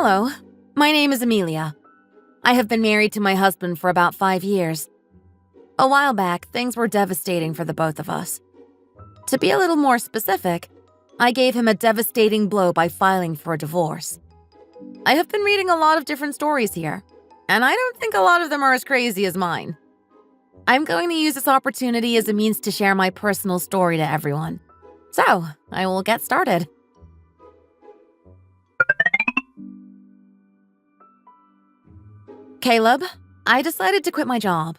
Hello, my name is Amelia. I have been married to my husband for about 5 years. A while back, things were devastating for the both of us. To be a little more specific, I gave him a devastating blow by filing for a divorce. I have been reading a lot of different stories here, and I don't think a lot of them are as crazy as mine. I'm going to use this opportunity as a means to share my personal story to everyone. So, I will get started. Caleb, I decided to quit my job.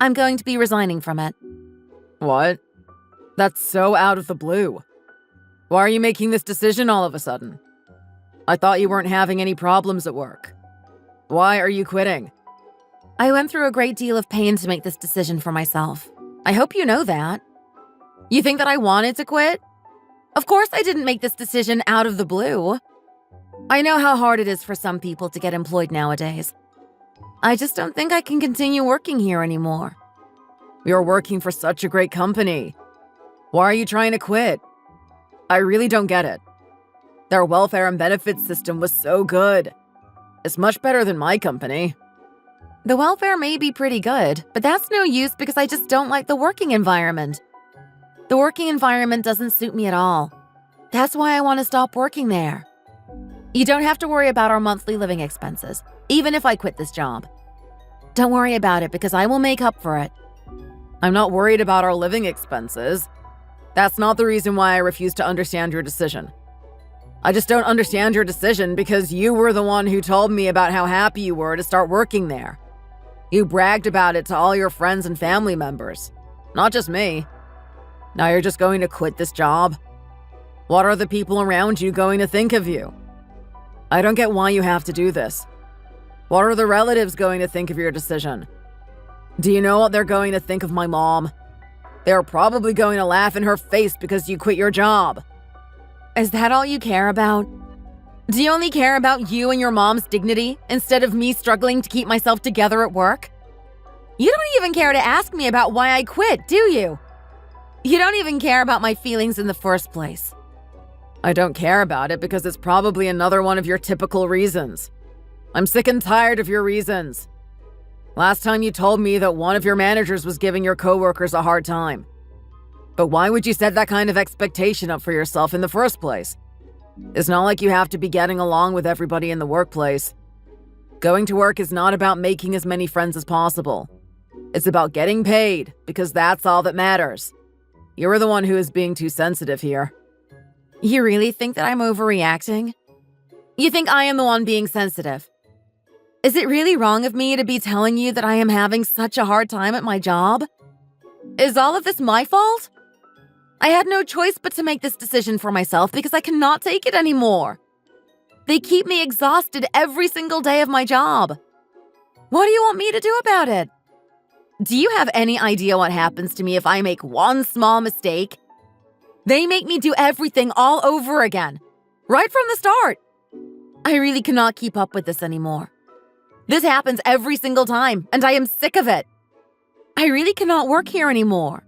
I'm going to be resigning from it. What? That's so out of the blue. Why are you making this decision all of a sudden? I thought you weren't having any problems at work. Why are you quitting? I went through a great deal of pain to make this decision for myself. I hope you know that. You think that I wanted to quit? Of course I didn't make this decision out of the blue. I know how hard it is for some people to get employed nowadays. I just don't think I can continue working here anymore. You're working for such a great company. Why are you trying to quit? I really don't get it. Their welfare and benefits system was so good. It's much better than my company. The welfare may be pretty good, but that's no use because I just don't like the working environment. The working environment doesn't suit me at all. That's why I want to stop working there. You don't have to worry about our monthly living expenses, even if I quit this job. Don't worry about it because I will make up for it. I'm not worried about our living expenses. That's not the reason why I refuse to understand your decision. I just don't understand your decision because you were the one who told me about how happy you were to start working there. You bragged about it to all your friends and family members, not just me. Now you're just going to quit this job? What are the people around you going to think of you? I don't get why you have to do this. What are the relatives going to think of your decision? Do you know what they're going to think of my mom? They're probably going to laugh in her face because you quit your job. Is that all you care about? Do you only care about you and your mom's dignity instead of me struggling to keep myself together at work? You don't even care to ask me about why I quit, do you? You don't even care about my feelings in the first place. I don't care about it because it's probably another one of your typical reasons. I'm sick and tired of your reasons. Last time you told me that one of your managers was giving your coworkers a hard time. But why would you set that kind of expectation up for yourself in the first place? It's not like you have to be getting along with everybody in the workplace. Going to work is not about making as many friends as possible. It's about getting paid, because that's all that matters. You're the one who is being too sensitive here. You really think that I'm overreacting? You think I am the one being sensitive? Is it really wrong of me to be telling you that I am having such a hard time at my job? Is all of this my fault? I had no choice but to make this decision for myself because I cannot take it anymore. They keep me exhausted every single day of my job. What do you want me to do about it? Do you have any idea what happens to me if I make one small mistake? They make me do everything all over again, right from the start. I really cannot keep up with this anymore. This happens every single time, and I am sick of it. I really cannot work here anymore.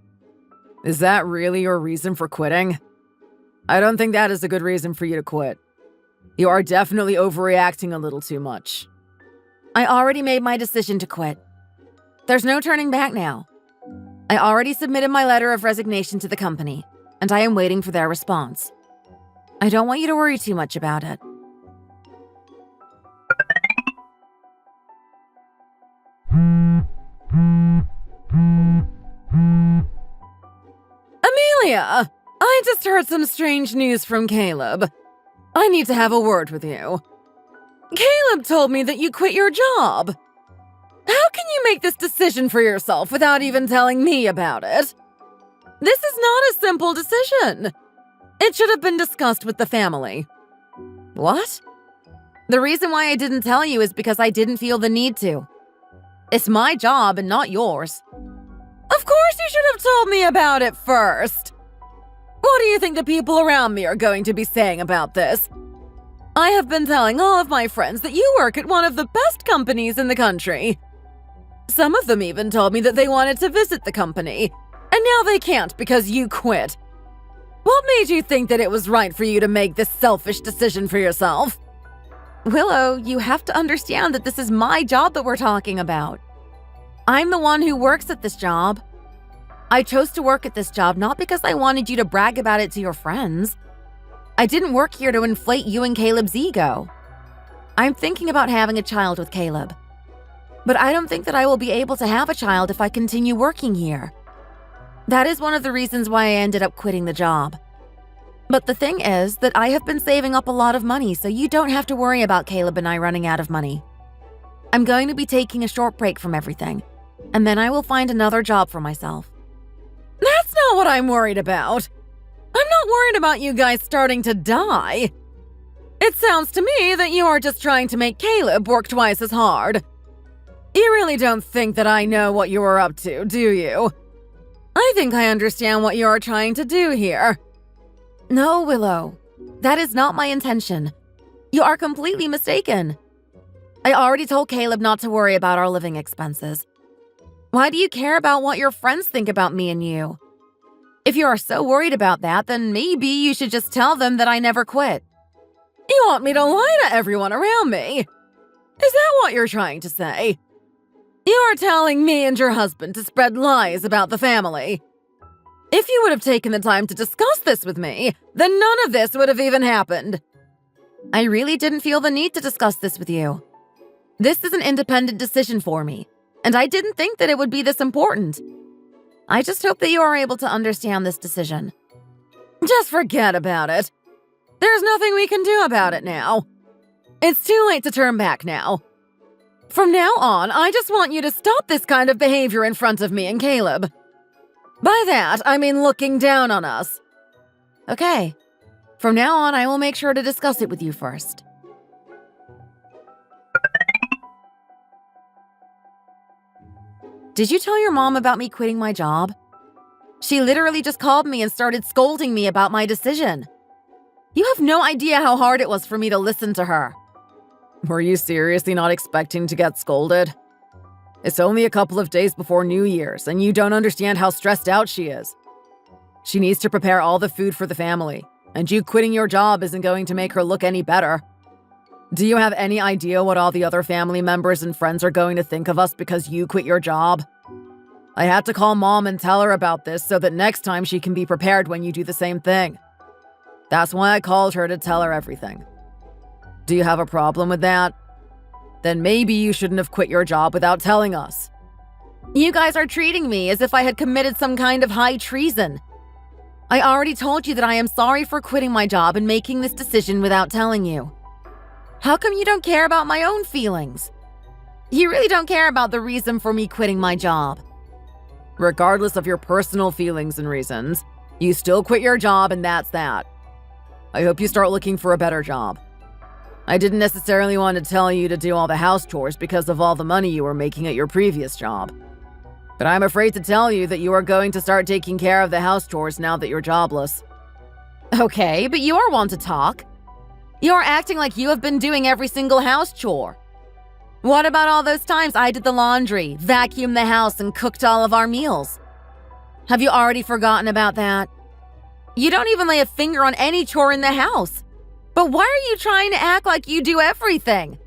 Is that really your reason for quitting? I don't think that is a good reason for you to quit. You are definitely overreacting a little too much. I already made my decision to quit. There's no turning back now. I already submitted my letter of resignation to the company, and I am waiting for their response. I don't want you to worry too much about it. Amelia, I just heard some strange news from Caleb. I need to have a word with you. Caleb told me that you quit your job. How can you make this decision for yourself without even telling me about it? This is not a simple decision. It should have been discussed with the family. What? The reason why I didn't tell you is because I didn't feel the need to. It's my job and not yours. Of course you should have told me about it first. What do you think the people around me are going to be saying about this? I have been telling all of my friends that you work at one of the best companies in the country. Some of them even told me that they wanted to visit the company, and now they can't because you quit. What made you think that it was right for you to make this selfish decision for yourself? Willow, you have to understand that this is my job that we're talking about. I'm the one who works at this job. I chose to work at this job not because I wanted you to brag about it to your friends. I didn't work here to inflate you and Caleb's ego. I'm thinking about having a child with Caleb. But I don't think that I will be able to have a child if I continue working here. That is one of the reasons why I ended up quitting the job. But the thing is that I have been saving up a lot of money, so you don't have to worry about Caleb and I running out of money. I'm going to be taking a short break from everything, and then I will find another job for myself. That's not what I'm worried about. I'm not worried about you guys starting to die. It sounds to me that you are just trying to make Caleb work twice as hard. You really don't think that I know what you are up to, do you? I think I understand what you are trying to do here. No, Willow. That is not my intention. You are completely mistaken. I already told Caleb not to worry about our living expenses. Why do you care about what your friends think about me and you? If you are so worried about that, then maybe you should just tell them that I never quit. You want me to lie to everyone around me? Is that what you're trying to say? You are telling me and your husband to spread lies about the family. If you would have taken the time to discuss this with me, then none of this would have even happened. I really didn't feel the need to discuss this with you. This is an independent decision for me, and I didn't think that it would be this important. I just hope that you are able to understand this decision. Just forget about it. There's nothing we can do about it now. It's too late to turn back now. From now on, I just want you to stop this kind of behavior in front of me and Caleb. By that, I mean looking down on us. Okay. From now on, I will make sure to discuss it with you first. Did you tell your mom about me quitting my job? She literally just called me and started scolding me about my decision. You have no idea how hard it was for me to listen to her. Were you seriously not expecting to get scolded? It's only a couple of days before New Year's, and you don't understand how stressed out she is. She needs to prepare all the food for the family, and you quitting your job isn't going to make her look any better. Do you have any idea what all the other family members and friends are going to think of us because you quit your job? I had to call Mom and tell her about this so that next time she can be prepared when you do the same thing. That's why I called her to tell her everything. Do you have a problem with that? Then maybe you shouldn't have quit your job without telling us. You guys are treating me as if I had committed some kind of high treason. I already told you that I am sorry for quitting my job and making this decision without telling you. How come you don't care about my own feelings? You really don't care about the reason for me quitting my job. Regardless of your personal feelings and reasons, you still quit your job and that's that. I hope you start looking for a better job. I didn't necessarily want to tell you to do all the house chores because of all the money you were making at your previous job. But I'm afraid to tell you that you are going to start taking care of the house chores now that you're jobless. Okay, but you are one to talk. You are acting like you have been doing every single house chore. What about all those times I did the laundry, vacuumed the house, and cooked all of our meals? Have you already forgotten about that? You don't even lay a finger on any chore in the house. But why are you trying to act like you do everything?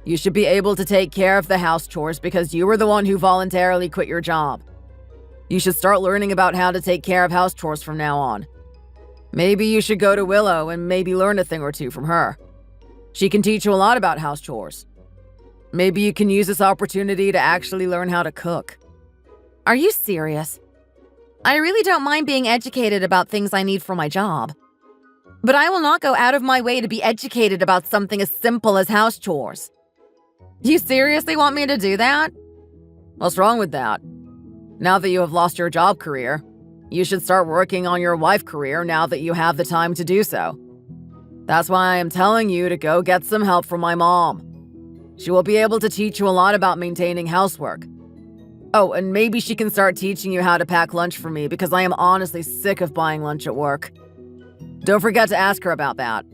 You should be able to take care of the house chores because you were the one who voluntarily quit your job. You should start learning about how to take care of house chores from now on. Maybe you should go to Willow and maybe learn a thing or two from her. She can teach you a lot about house chores. Maybe you can use this opportunity to actually learn how to cook. Are you serious? I really don't mind being educated about things I need for my job. But I will not go out of my way to be educated about something as simple as house chores. You seriously want me to do that? What's wrong with that? Now that you have lost your job career, you should start working on your wife career now that you have the time to do so. That's why I am telling you to go get some help from my mom. She will be able to teach you a lot about maintaining housework. Oh, and maybe she can start teaching you how to pack lunch for me because I am honestly sick of buying lunch at work. Don't forget to ask her about that.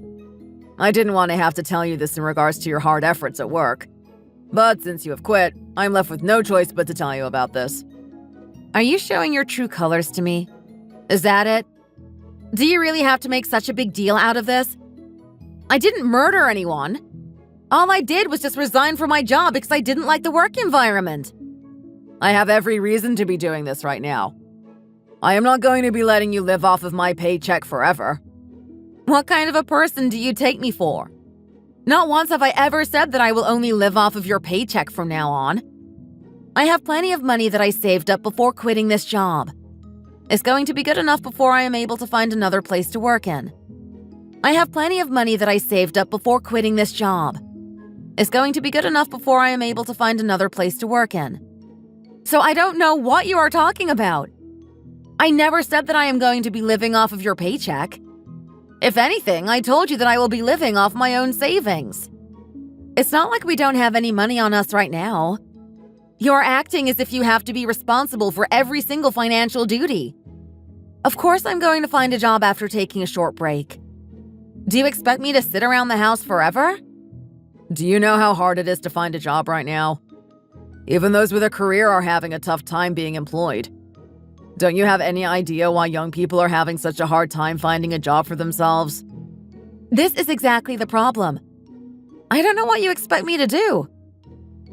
I didn't want to have to tell you this in regards to your hard efforts at work. But since you have quit, I'm left with no choice but to tell you about this. Are you showing your true colors to me? Is that it? Do you really have to make such a big deal out of this? I didn't murder anyone. All I did was just resign from my job because I didn't like the work environment. I have every reason to be doing this right now. I am not going to be letting you live off of my paycheck forever. What kind of a person do you take me for? Not once have I ever said that I will only live off of your paycheck from now on. I have plenty of money that I saved up before quitting this job. It's going to be good enough before I am able to find another place to work in. I have plenty of money that I saved up before quitting this job. It's going to be good enough before I am able to find another place to work in. So I don't know what you are talking about. I never said that I am going to be living off of your paycheck. If anything, I told you that I will be living off my own savings. It's not like we don't have any money on us right now. You're acting as if you have to be responsible for every single financial duty. Of course I'm going to find a job after taking a short break. Do you expect me to sit around the house forever? Do you know how hard it is to find a job right now? Even those with a career are having a tough time being employed. Don't you have any idea why young people are having such a hard time finding a job for themselves? This is exactly the problem. I don't know what you expect me to do.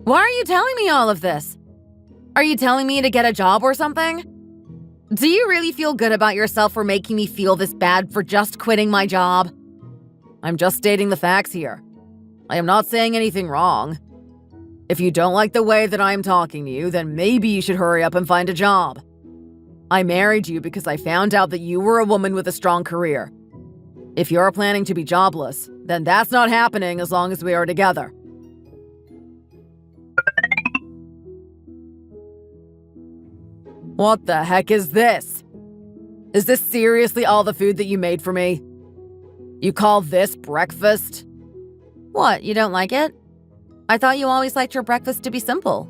Why are you telling me all of this? Are you telling me to get a job or something? Do you really feel good about yourself for making me feel this bad for just quitting my job? I'm just stating the facts here. I am not saying anything wrong. If you don't like the way that I am talking to you, then maybe you should hurry up and find a job. I married you because I found out that you were a woman with a strong career. If you're planning to be jobless, then that's not happening as long as we are together. What the heck is this? Is this seriously all the food that you made for me? You call this breakfast? What, you don't like it? I thought you always liked your breakfast to be simple.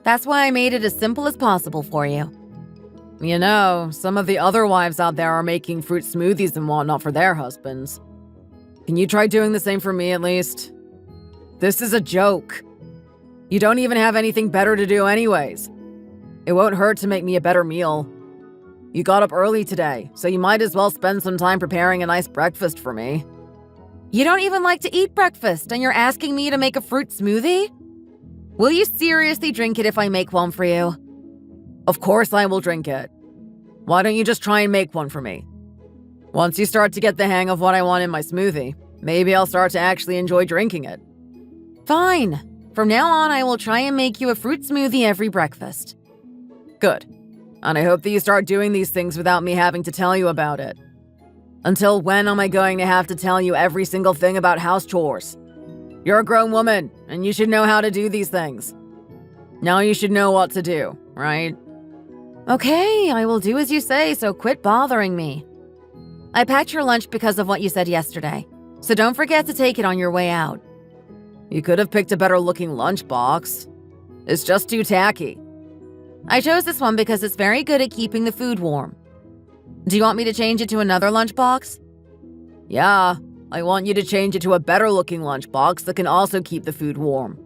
That's why I made it as simple as possible for you. You know, some of the other wives out there are making fruit smoothies and whatnot for their husbands. Can you try doing the same for me at least? This is a joke. You don't even have anything better to do anyways. It won't hurt to make me a better meal. You got up early today, so you might as well spend some time preparing a nice breakfast for me. You don't even like to eat breakfast, and you're asking me to make a fruit smoothie? Will you seriously drink it if I make one for you? Of course I will drink it. Why don't you just try and make one for me? Once you start to get the hang of what I want in my smoothie, maybe I'll start to actually enjoy drinking it. Fine. From now on, I will try and make you a fruit smoothie every breakfast. Good. And I hope that you start doing these things without me having to tell you about it. Until when am I going to have to tell you every single thing about house chores? You're a grown woman, and you should know how to do these things. Now you should know what to do, right? Okay, I will do as you say, so quit bothering me. I packed your lunch because of what you said yesterday, so don't forget to take it on your way out. You could have picked a better-looking lunchbox. It's just too tacky. I chose this one because it's very good at keeping the food warm. Do you want me to change it to another lunchbox? Yeah, I want you to change it to a better-looking lunchbox that can also keep the food warm.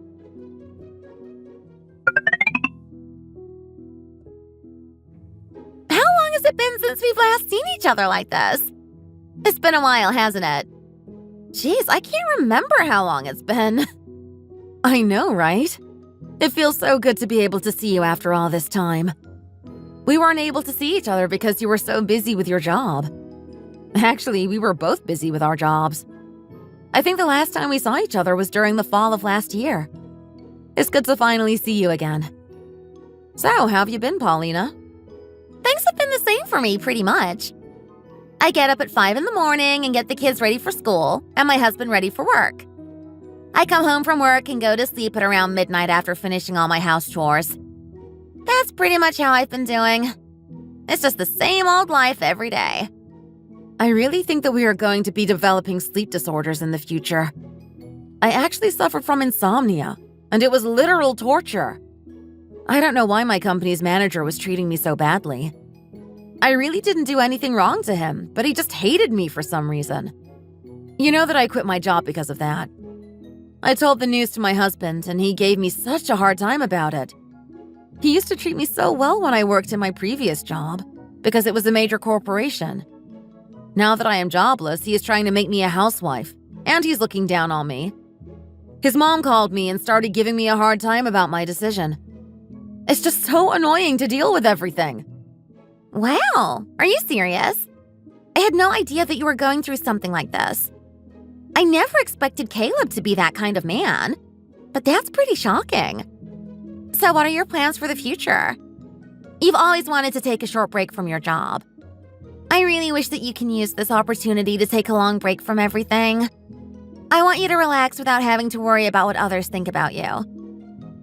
How long has it been since we've last seen each other like this? It's been a while, hasn't it? Jeez, I can't remember how long it's been. I know, right? It feels so good to be able to see you after all this time. We weren't able to see each other because you were so busy with your job. Actually, we were both busy with our jobs. I think the last time we saw each other was during the fall of last year. It's good to finally see you again. So, how have you been, Paulina? Things have been the same for me, pretty much. I get up at 5 in the morning and get the kids ready for school, and my husband ready for work. I come home from work and go to sleep at around midnight after finishing all my house chores. That's pretty much how I've been doing. It's just the same old life every day. I really think that we are going to be developing sleep disorders in the future. I actually suffered from insomnia, and it was literal torture. I don't know why my company's manager was treating me so badly. I really didn't do anything wrong to him, but he just hated me for some reason. You know that I quit my job because of that. I told the news to my husband, and he gave me such a hard time about it. He used to treat me so well when I worked in my previous job, because it was a major corporation. Now that I am jobless, he is trying to make me a housewife, and he's looking down on me. His mom called me and started giving me a hard time about my decision. It's just so annoying to deal with everything. Wow, are you serious? I had no idea that you were going through something like this. I never expected Caleb to be that kind of man, but that's pretty shocking. So what are your plans for the future? You've always wanted to take a short break from your job. I really wish that you can use this opportunity to take a long break from everything. I want you to relax without having to worry about what others think about you.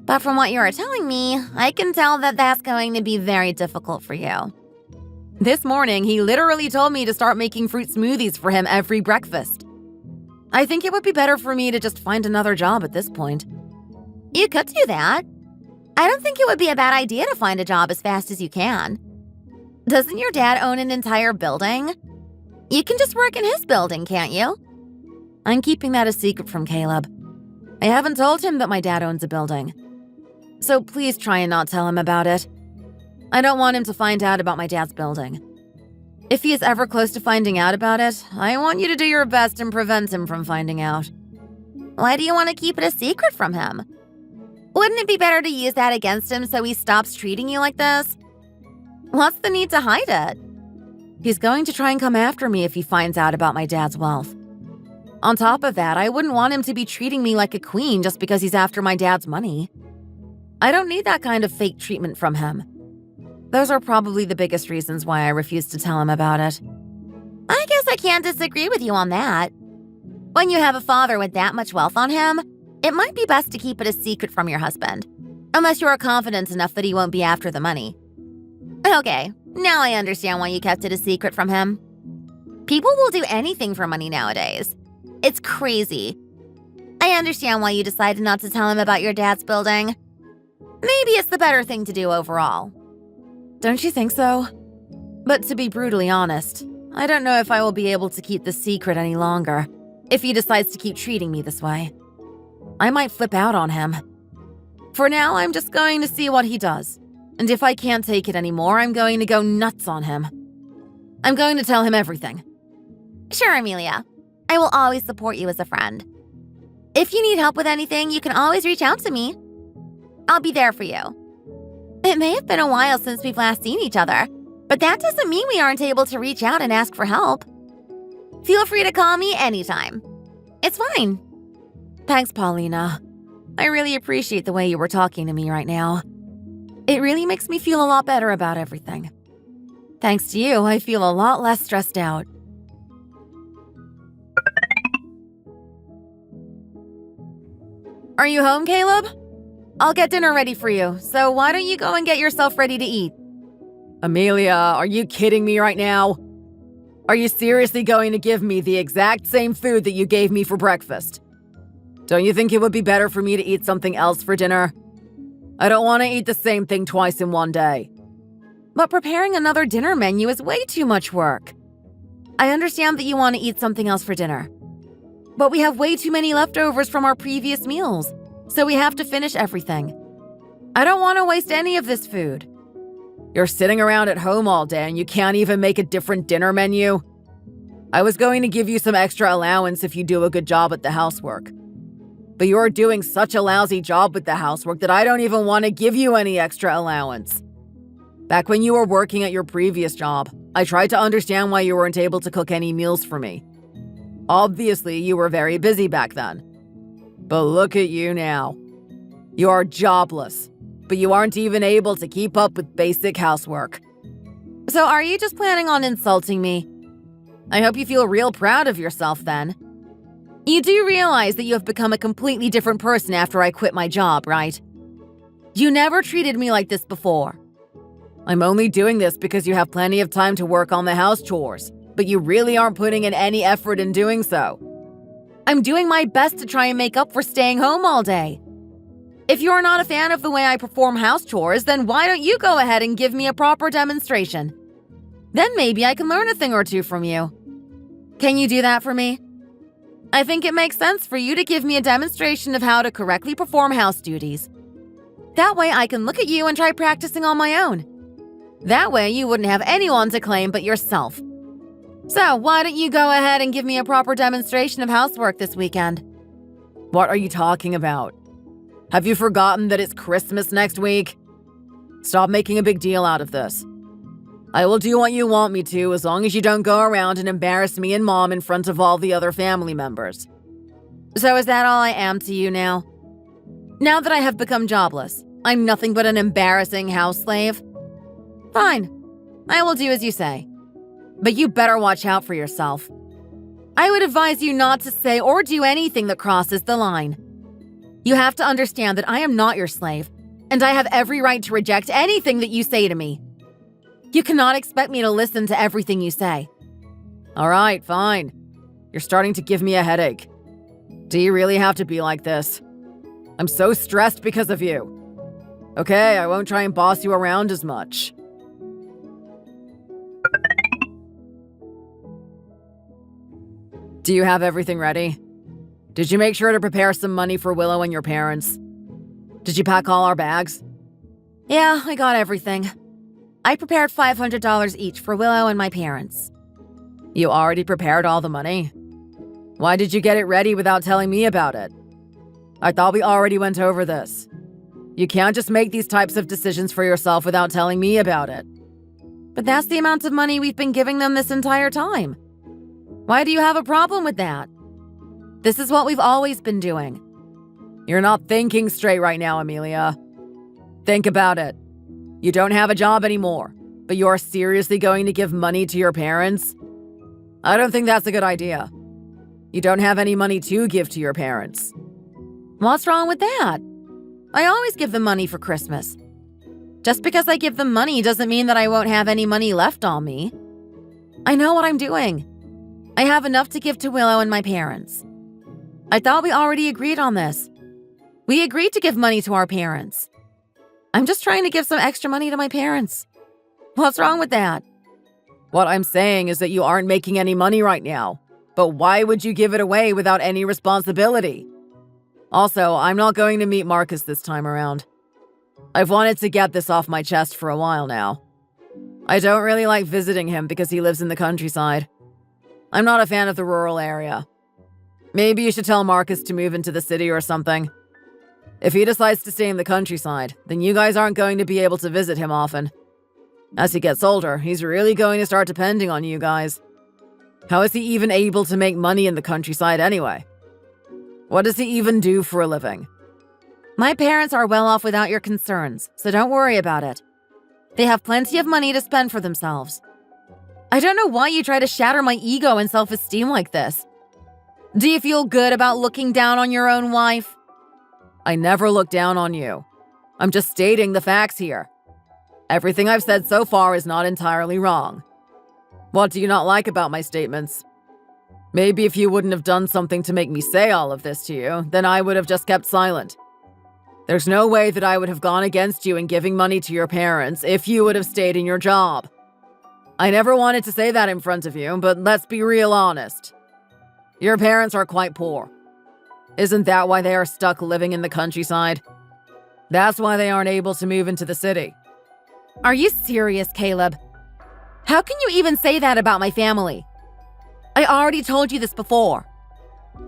But from what you are telling me, I can tell that that's going to be very difficult for you. This morning, he literally told me to start making fruit smoothies for him every breakfast. I think it would be better for me to just find another job at this point. You could do that. I don't think it would be a bad idea to find a job as fast as you can. Doesn't your dad own an entire building? You can just work in his building, can't you? I'm keeping that a secret from Caleb. I haven't told him that my dad owns a building. So please try and not tell him about it. I don't want him to find out about my dad's building. If he is ever close to finding out about it, I want you to do your best and prevent him from finding out. Why do you want to keep it a secret from him? Wouldn't it be better to use that against him so he stops treating you like this? What's the need to hide it? He's going to try and come after me if he finds out about my dad's wealth. On top of that, I wouldn't want him to be treating me like a queen just because he's after my dad's money. I don't need that kind of fake treatment from him. Those are probably the biggest reasons why I refuse to tell him about it. I guess I can't disagree with you on that. When you have a father with that much wealth on him, it might be best to keep it a secret from your husband, unless you are confident enough that he won't be after the money. Okay, now I understand why you kept it a secret from him. People will do anything for money nowadays. It's crazy. I understand why you decided not to tell him about your dad's building. Maybe it's the better thing to do overall. Don't you think so? But to be brutally honest, I don't know if I will be able to keep this secret any longer if he decides to keep treating me this way. I might flip out on him. For now, I'm just going to see what he does. And if I can't take it anymore, I'm going to go nuts on him. I'm going to tell him everything. Sure, Amelia. I will always support you as a friend. If you need help with anything, you can always reach out to me. I'll be there for you. It may have been a while since we've last seen each other, but that doesn't mean we aren't able to reach out and ask for help. Feel free to call me anytime. It's fine. Thanks, Paulina. I really appreciate the way you were talking to me right now. It really makes me feel a lot better about everything. Thanks to you, I feel a lot less stressed out. Are you home, Caleb? I'll get dinner ready for you, so why don't you go and get yourself ready to eat? Amelia, are you kidding me right now? Are you seriously going to give me the exact same food that you gave me for breakfast? Don't you think it would be better for me to eat something else for dinner? I don't want to eat the same thing twice in one day. But preparing another dinner menu is way too much work. I understand that you want to eat something else for dinner. But we have way too many leftovers from our previous meals, so we have to finish everything. I don't want to waste any of this food. You're sitting around at home all day and you can't even make a different dinner menu? I was going to give you some extra allowance if you do a good job at the housework. But you're doing such a lousy job with the housework that I don't even want to give you any extra allowance. Back when you were working at your previous job, I tried to understand why you weren't able to cook any meals for me. Obviously, you were very busy back then. But look at you now. You are jobless, but you aren't even able to keep up with basic housework. So are you just planning on insulting me? I hope you feel real proud of yourself then. You do realize that you have become a completely different person after I quit my job, right? You never treated me like this before. I'm only doing this because you have plenty of time to work on the house chores, but you really aren't putting in any effort in doing so. I'm doing my best to try and make up for staying home all day. If you're not a fan of the way I perform house chores, then why don't you go ahead and give me a proper demonstration? Then maybe I can learn a thing or two from you. Can you do that for me? I think it makes sense for you to give me a demonstration of how to correctly perform house duties. That way I can look at you and try practicing on my own. That way you wouldn't have anyone to claim but yourself. So why don't you go ahead and give me a proper demonstration of housework this weekend? What are you talking about? Have you forgotten that it's Christmas next week? Stop making a big deal out of this. I will do what you want me to as long as you don't go around and embarrass me and Mom in front of all the other family members. So is that all I am to you now? Now that I have become jobless, I'm nothing but an embarrassing house slave? Fine, I will do as you say. But you better watch out for yourself. I would advise you not to say or do anything that crosses the line. You have to understand that I am not your slave, and I have every right to reject anything that you say to me. You cannot expect me to listen to everything you say. All right, fine. You're starting to give me a headache. Do you really have to be like this? I'm so stressed because of you. Okay, I won't try and boss you around as much. Do you have everything ready? Did you make sure to prepare some money for Willow and your parents? Did you pack all our bags? Yeah, I got everything. I prepared $500 each for Willow and my parents. You already prepared all the money? Why did you get it ready without telling me about it? I thought we already went over this. You can't just make these types of decisions for yourself without telling me about it. But that's the amount of money we've been giving them this entire time. Why do you have a problem with that? This is what we've always been doing. You're not thinking straight right now, Amelia. Think about it. You don't have a job anymore, but you're seriously going to give money to your parents? I don't think that's a good idea. You don't have any money to give to your parents. What's wrong with that? I always give them money for Christmas. Just because I give them money doesn't mean that I won't have any money left on me. I know what I'm doing. I have enough to give to Willow and my parents. I thought we already agreed on this. We agreed to give money to our parents. I'm just trying to give some extra money to my parents. What's wrong with that? What I'm saying is that you aren't making any money right now. But why would you give it away without any responsibility? Also, I'm not going to meet Marcus this time around. I've wanted to get this off my chest for a while now. I don't really like visiting him because he lives in the countryside. I'm not a fan of the rural area. Maybe you should tell Marcus to move into the city or something. If he decides to stay in the countryside, then you guys aren't going to be able to visit him often. As he gets older, he's really going to start depending on you guys. How is he even able to make money in the countryside anyway? What does he even do for a living? My parents are well off without your concerns, so don't worry about it. They have plenty of money to spend for themselves. I don't know why you try to shatter my ego and self-esteem like this. Do you feel good about looking down on your own wife? I never look down on you. I'm just stating the facts here. Everything I've said so far is not entirely wrong. What do you not like about my statements? Maybe if you wouldn't have done something to make me say all of this to you, then I would have just kept silent. There's no way that I would have gone against you in giving money to your parents if you would have stayed in your job. I never wanted to say that in front of you, but let's be real honest. Your parents are quite poor. Isn't that why they are stuck living in the countryside? That's why they aren't able to move into the city. Are you serious, Caleb? How can you even say that about my family? I already told you this before.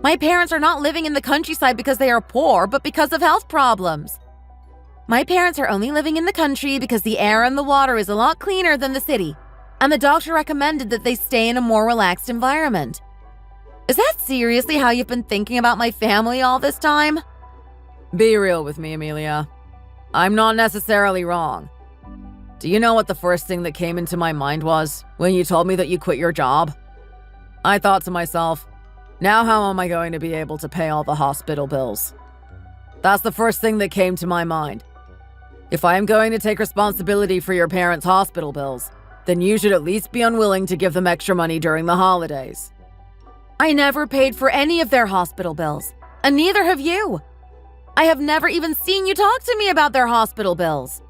My parents are not living in the countryside because they are poor, but because of health problems. My parents are only living in the country because the air and the water is a lot cleaner than the city, and the doctor recommended that they stay in a more relaxed environment. Is that seriously how you've been thinking about my family all this time? Be real with me, Amelia. I'm not necessarily wrong. Do you know what the first thing that came into my mind was when you told me that you quit your job? I thought to myself, now how am I going to be able to pay all the hospital bills? That's the first thing that came to my mind. If I am going to take responsibility for your parents' hospital bills, then you should at least be unwilling to give them extra money during the holidays. I never paid for any of their hospital bills, and neither have you. I have never even seen you talk to me about their hospital bills.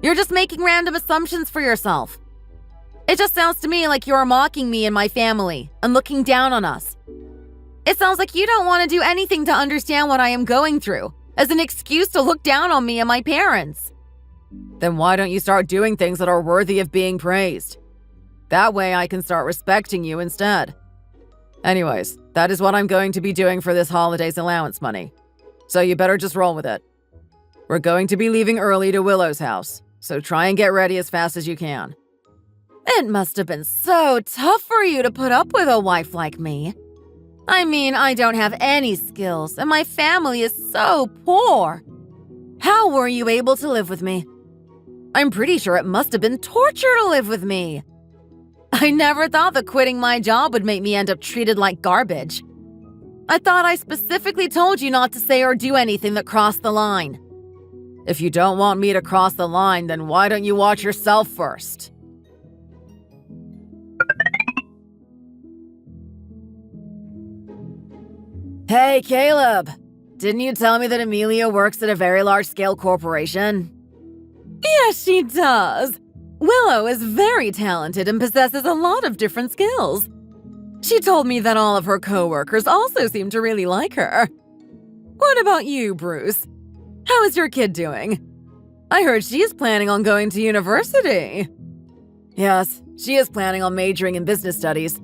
You're just making random assumptions for yourself. It just sounds to me like you're mocking me and my family and looking down on us. It sounds like you don't want to do anything to understand what I am going through as an excuse to look down on me and my parents. Then why don't you start doing things that are worthy of being praised? That way I can start respecting you instead. Anyways, that is what I'm going to be doing for this holiday's allowance money. So you better just roll with it. We're going to be leaving early to Willow's house, so try and get ready as fast as you can. It must have been so tough for you to put up with a wife like me. I mean, I don't have any skills, and my family is so poor. How were you able to live with me? I'm pretty sure it must have been torture to live with me. I never thought that quitting my job would make me end up treated like garbage. I thought I specifically told you not to say or do anything that crossed the line. If you don't want me to cross the line, then why don't you watch yourself first? Hey, Caleb! Didn't you tell me that Amelia works at a very large-scale corporation? Yes, she does. Willow is very talented and possesses a lot of different skills. She told me that all of her coworkers also seem to really like her. What about you, Bruce? How is your kid doing? I heard she is planning on going to university. Yes, she is planning on majoring in business studies.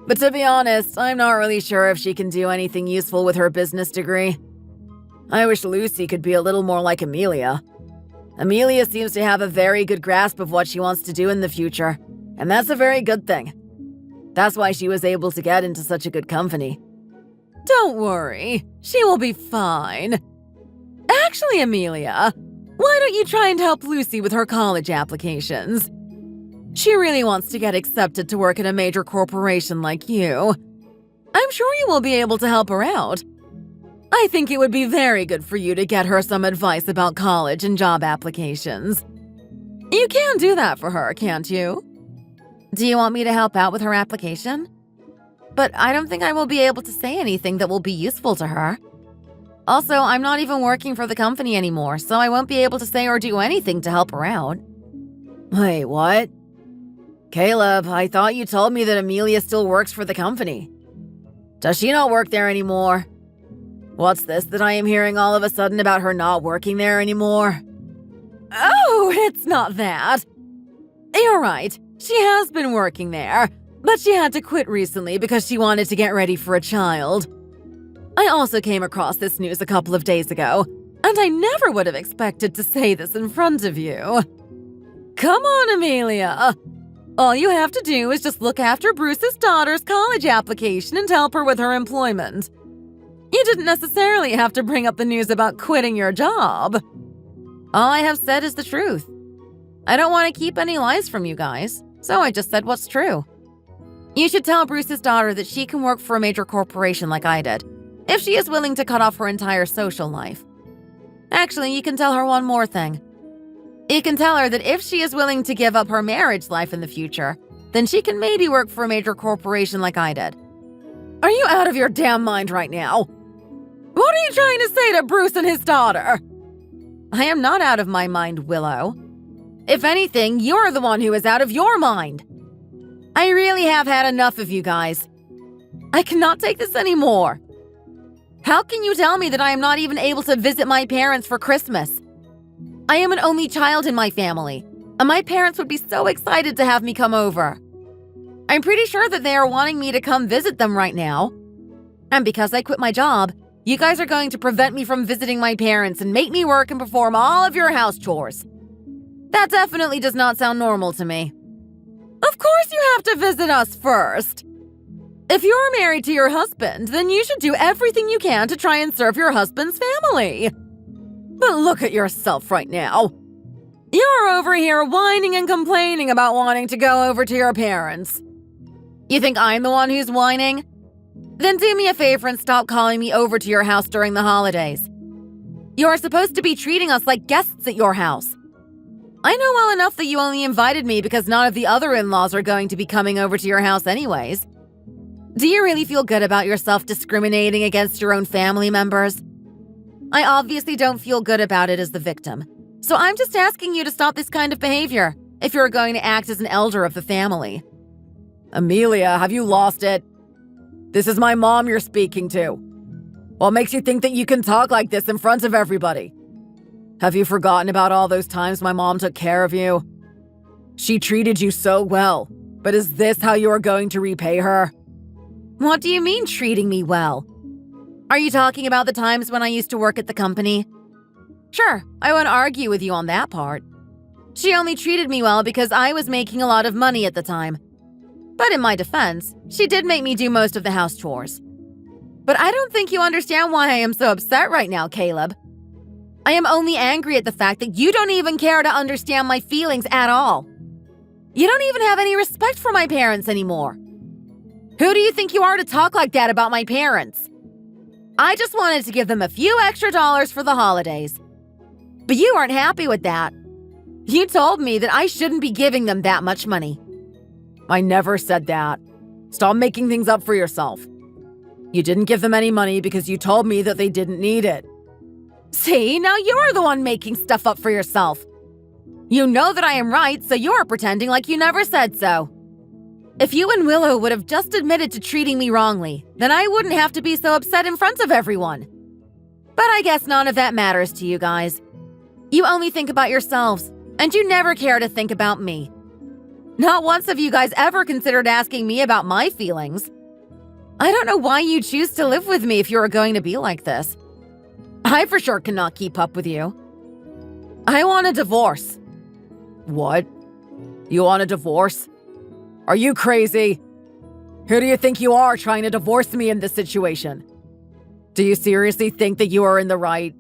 But to be honest, I'm not really sure if she can do anything useful with her business degree. I wish Lucy could be a little more like Amelia. Amelia seems to have a very good grasp of what she wants to do in the future, and that's a very good thing. That's why she was able to get into such a good company. Don't worry, she will be fine. Actually, Amelia, why don't you try and help Lucy with her college applications? She really wants to get accepted to work at a major corporation like you. I'm sure you will be able to help her out. I think it would be very good for you to get her some advice about college and job applications. You can do that for her, can't you? Do you want me to help out with her application? But I don't think I will be able to say anything that will be useful to her. Also, I'm not even working for the company anymore, so I won't be able to say or do anything to help her out. Wait, what? Caleb, I thought you told me that Amelia still works for the company. Does she not work there anymore? What's this that I am hearing all of a sudden about her not working there anymore? Oh, it's not that. You're right, she has been working there, but she had to quit recently because she wanted to get ready for a child. I also came across this news a couple of days ago, and I never would have expected to say this in front of you. Come on, Amelia. All you have to do is just look after Bruce's daughter's college application and help her with her employment. You didn't necessarily have to bring up the news about quitting your job. All I have said is the truth. I don't want to keep any lies from you guys, so I just said what's true. You should tell Bruce's daughter that she can work for a major corporation like I did, if she is willing to cut off her entire social life. Actually, you can tell her one more thing. You can tell her that if she is willing to give up her marriage life in the future, then she can maybe work for a major corporation like I did. Are you out of your damn mind right now? What are you trying to say to Bruce and his daughter? I am not out of my mind, Willow. If anything, you're the one who is out of your mind. I really have had enough of you guys. I cannot take this anymore. How can you tell me that I am not even able to visit my parents for Christmas? I am an only child in my family, and my parents would be so excited to have me come over. I'm pretty sure that they are wanting me to come visit them right now. And because I quit my job, you guys are going to prevent me from visiting my parents and make me work and perform all of your house chores. That definitely does not sound normal to me. Of course you have to visit us first. If you're married to your husband, then you should do everything you can to try and serve your husband's family. But look at yourself right now. You're over here whining and complaining about wanting to go over to your parents. You think I'm the one who's whining? Then do me a favor and stop calling me over to your house during the holidays. You're supposed to be treating us like guests at your house. I know well enough that you only invited me because none of the other in-laws are going to be coming over to your house anyways. Do you really feel good about yourself discriminating against your own family members? I obviously don't feel good about it as the victim, so I'm just asking you to stop this kind of behavior if you're going to act as an elder of the family. Amelia, have you lost it? This is my mom you're speaking to. What makes you think that you can talk like this in front of everybody? Have you forgotten about all those times my mom took care of you? She treated you so well, but is this how you are going to repay her? What do you mean treating me well? Are you talking about the times when I used to work at the company? Sure, I won't argue with you on that part. She only treated me well because I was making a lot of money at the time. But in my defense, she did make me do most of the house chores. But I don't think you understand why I am so upset right now, Caleb. I am only angry at the fact that you don't even care to understand my feelings at all. You don't even have any respect for my parents anymore. Who do you think you are to talk like that about my parents? I just wanted to give them a few extra dollars for the holidays. But you aren't happy with that. You told me that I shouldn't be giving them that much money. I never said that. Stop making things up for yourself. You didn't give them any money because you told me that they didn't need it. See, now you're the one making stuff up for yourself. You know that I am right, so you're pretending like you never said so. If you and Willow would have just admitted to treating me wrongly, then I wouldn't have to be so upset in front of everyone. But I guess none of that matters to you guys. You only think about yourselves, and you never care to think about me. Not once have you guys ever considered asking me about my feelings. I don't know why you choose to live with me if you are going to be like this. I for sure cannot keep up with you. I want a divorce. What? You want a divorce? Are you crazy? Who do you think you are trying to divorce me in this situation? Do you seriously think that you are in the right?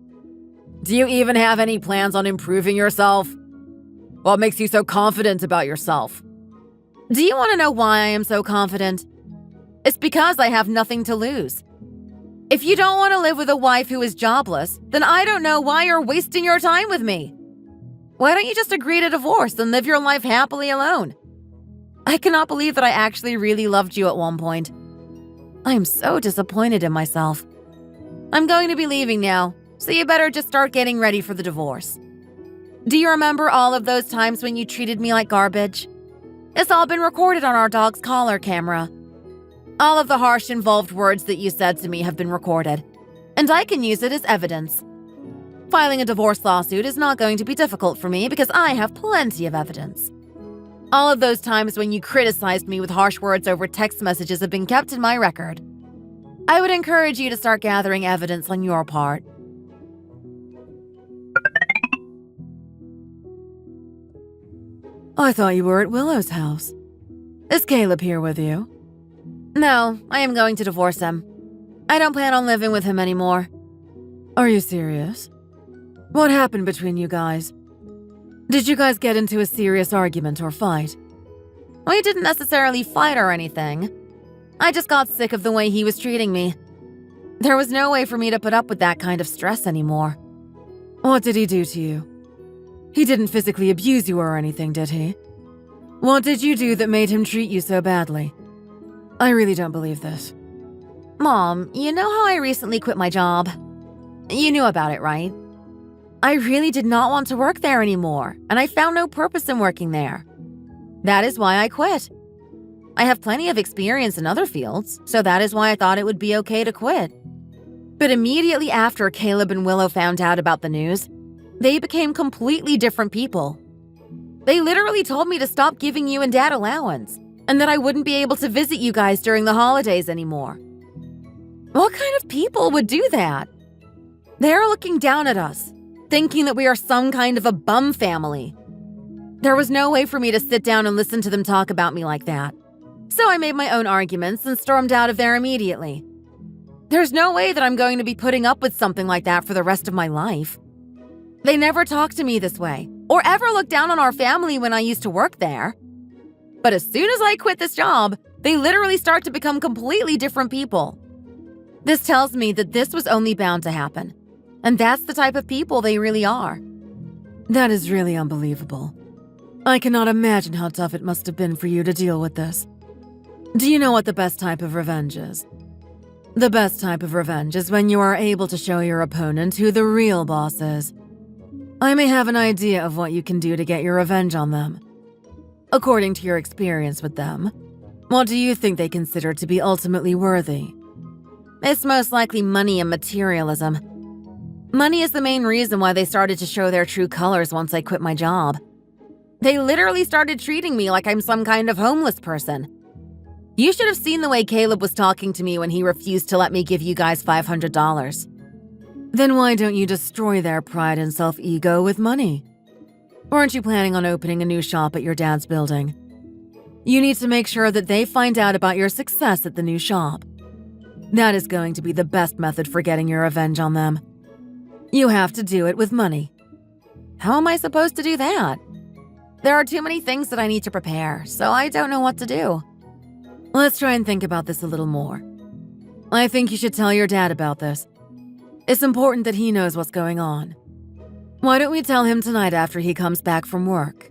Do you even have any plans on improving yourself? What makes you so confident about yourself? Do you want to know why I am so confident? It's because I have nothing to lose. If you don't want to live with a wife who is jobless, then I don't know why you're wasting your time with me. Why don't you just agree to divorce and live your life happily alone? I cannot believe that I actually really loved you at one point. I am so disappointed in myself. I'm going to be leaving now, so you better just start getting ready for the divorce. Do you remember all of those times when you treated me like garbage? It's all been recorded on our dog's collar camera. All of the harsh, involved words that you said to me have been recorded, and I can use it as evidence. Filing a divorce lawsuit is not going to be difficult for me because I have plenty of evidence. All of those times when you criticized me with harsh words over text messages have been kept in my record. I would encourage you to start gathering evidence on your part. I thought you were at Willow's house. Is Caleb here with you? No, I am going to divorce him. I don't plan on living with him anymore. Are you serious? What happened between you guys? Did you guys get into a serious argument or fight? We didn't necessarily fight or anything. I just got sick of the way he was treating me. There was no way for me to put up with that kind of stress anymore. What did he do to you? He didn't physically abuse you or anything, did he? What did you do that made him treat you so badly? I really don't believe this. Mom, you know how I recently quit my job? You knew about it, right? I really did not want to work there anymore, and I found no purpose in working there. That is why I quit. I have plenty of experience in other fields, so that is why I thought it would be okay to quit. But immediately after Caleb and Willow found out about the news, they became completely different people. They literally told me to stop giving you and Dad allowance, and that I wouldn't be able to visit you guys during the holidays anymore. What kind of people would do that? They're looking down at us, thinking that we are some kind of a bum family. There was no way for me to sit down and listen to them talk about me like that. So I made my own arguments and stormed out of there immediately. There's no way that I'm going to be putting up with something like that for the rest of my life. They never talked to me this way, or ever looked down on our family when I used to work there. But as soon as I quit this job, they literally start to become completely different people. This tells me that this was only bound to happen. And that's the type of people they really are. That is really unbelievable. I cannot imagine how tough it must have been for you to deal with this. Do you know what the best type of revenge is? The best type of revenge is when you are able to show your opponent who the real boss is. I may have an idea of what you can do to get your revenge on them. According to your experience with them, what do you think they consider to be ultimately worthy? It's most likely money and materialism. Money is the main reason why they started to show their true colors once I quit my job. They literally started treating me like I'm some kind of homeless person. You should have seen the way Caleb was talking to me when he refused to let me give you guys $500. Then why don't you destroy their pride and self-ego with money? Aren't you planning on opening a new shop at your dad's building? You need to make sure that they find out about your success at the new shop. That is going to be the best method for getting your revenge on them. You have to do it with money. How am I supposed to do that? There are too many things that I need to prepare, so I don't know what to do. Let's try and think about this a little more. I think you should tell your dad about this. It's important that he knows what's going on. Why don't we tell him tonight after he comes back from work?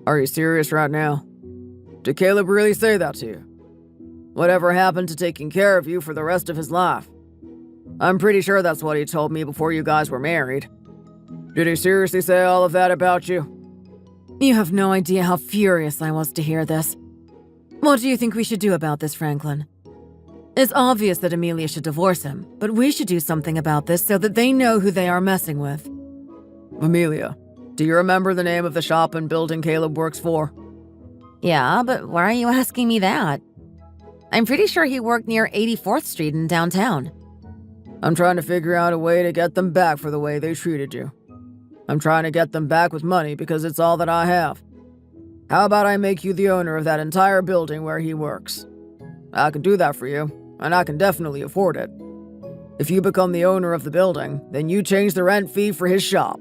Are you serious right now? Did Caleb really say that to you? Whatever happened to taking care of you for the rest of his life? I'm pretty sure that's what he told me before you guys were married. Did he seriously say all of that about you? You have no idea how furious I was to hear this. What do you think we should do about this, Franklin? It's obvious that Amelia should divorce him, but we should do something about this so that they know who they are messing with. Amelia, do you remember the name of the shop and building Caleb works for? Yeah, but why are you asking me that? I'm pretty sure he worked near 84th Street in downtown. I'm trying to figure out a way to get them back for the way they treated you. I'm trying to get them back with money because it's all that I have. How about I make you the owner of that entire building where he works? I can do that for you, and I can definitely afford it. If you become the owner of the building, then you change the rent fee for his shop.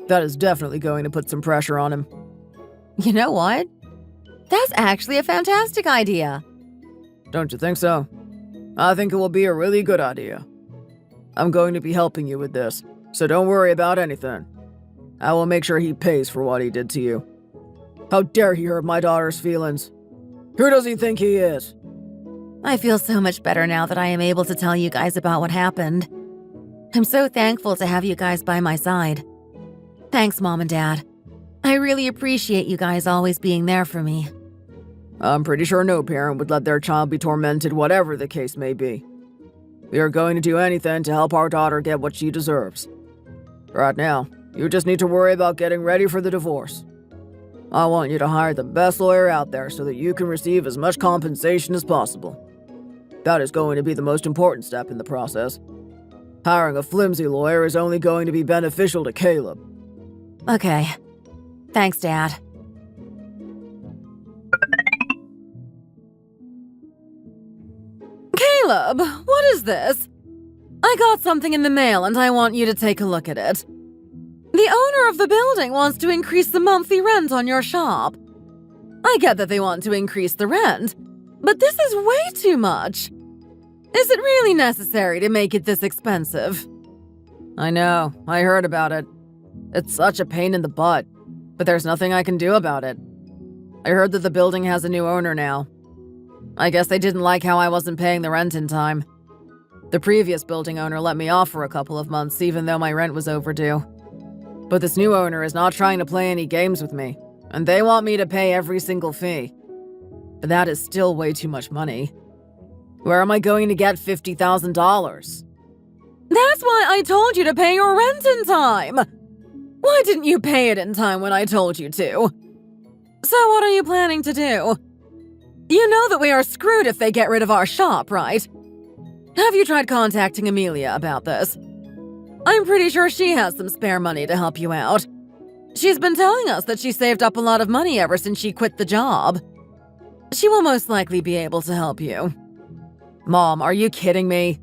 That is definitely going to put some pressure on him. You know what? That's actually a fantastic idea. Don't you think so? I think it will be a really good idea. I'm going to be helping you with this, so don't worry about anything. I will make sure he pays for what he did to you. How dare he hurt my daughter's feelings? Who does he think he is? I feel so much better now that I am able to tell you guys about what happened. I'm so thankful to have you guys by my side. Thanks, Mom and Dad. I really appreciate you guys always being there for me. I'm pretty sure no parent would let their child be tormented, whatever the case may be. We are going to do anything to help our daughter get what she deserves. Right now, you just need to worry about getting ready for the divorce. I want you to hire the best lawyer out there so that you can receive as much compensation as possible. That is going to be the most important step in the process. Hiring a flimsy lawyer is only going to be beneficial to Caleb. Okay. Thanks, Dad. Caleb, what is this? I got something in the mail and I want you to take a look at it. The owner of the building wants to increase the monthly rent on your shop. I get that they want to increase the rent, but this is way too much. Is it really necessary to make it this expensive? I know, I heard about it. It's such a pain in the butt, but there's nothing I can do about it. I heard that the building has a new owner now. I guess they didn't like how I wasn't paying the rent in time. The previous building owner let me off for a couple of months even though my rent was overdue. But this new owner is not trying to play any games with me, and they want me to pay every single fee. But that is still way too much money. Where am I going to get $50,000? That's why I told you to pay your rent in time! Why didn't you pay it in time when I told you to? So what are you planning to do? You know that we are screwed if they get rid of our shop, right? Have you tried contacting Amelia about this? I'm pretty sure she has some spare money to help you out. She's been telling us that she saved up a lot of money ever since she quit the job. She will most likely be able to help you. Mom, are you kidding me?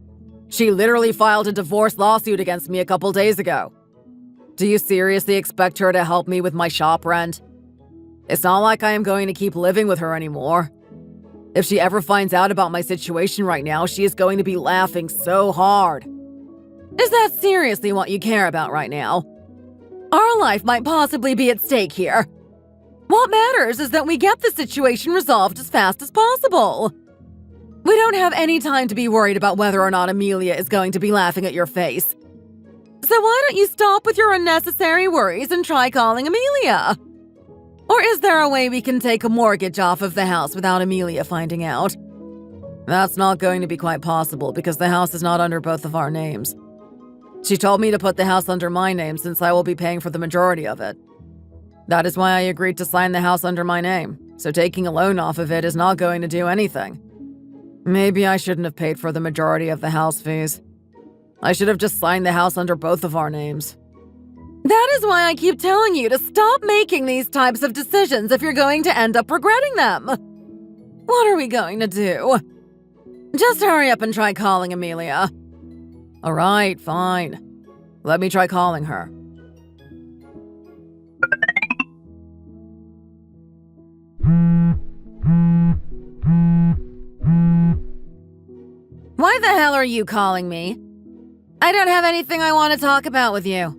She literally filed a divorce lawsuit against me a couple days ago. Do you seriously expect her to help me with my shop rent? It's not like I am going to keep living with her anymore. If she ever finds out about my situation right now, she is going to be laughing so hard. Is that seriously what you care about right now? Our life might possibly be at stake here. What matters is that we get the situation resolved as fast as possible. We don't have any time to be worried about whether or not Amelia is going to be laughing at your face. So why don't you stop with your unnecessary worries and try calling Amelia? Or is there a way we can take a mortgage off of the house without Amelia finding out? That's not going to be quite possible because the house is not under both of our names. She told me to put the house under my name since I will be paying for the majority of it. That is why I agreed to sign the house under my name, so taking a loan off of it is not going to do anything. Maybe I shouldn't have paid for the majority of the house fees. I should have just signed the house under both of our names. That is why I keep telling you to stop making these types of decisions if you're going to end up regretting them. What are we going to do? Just hurry up and try calling Amelia. All right, fine. Let me try calling her. Why the hell are you calling me? I don't have anything I want to talk about with you.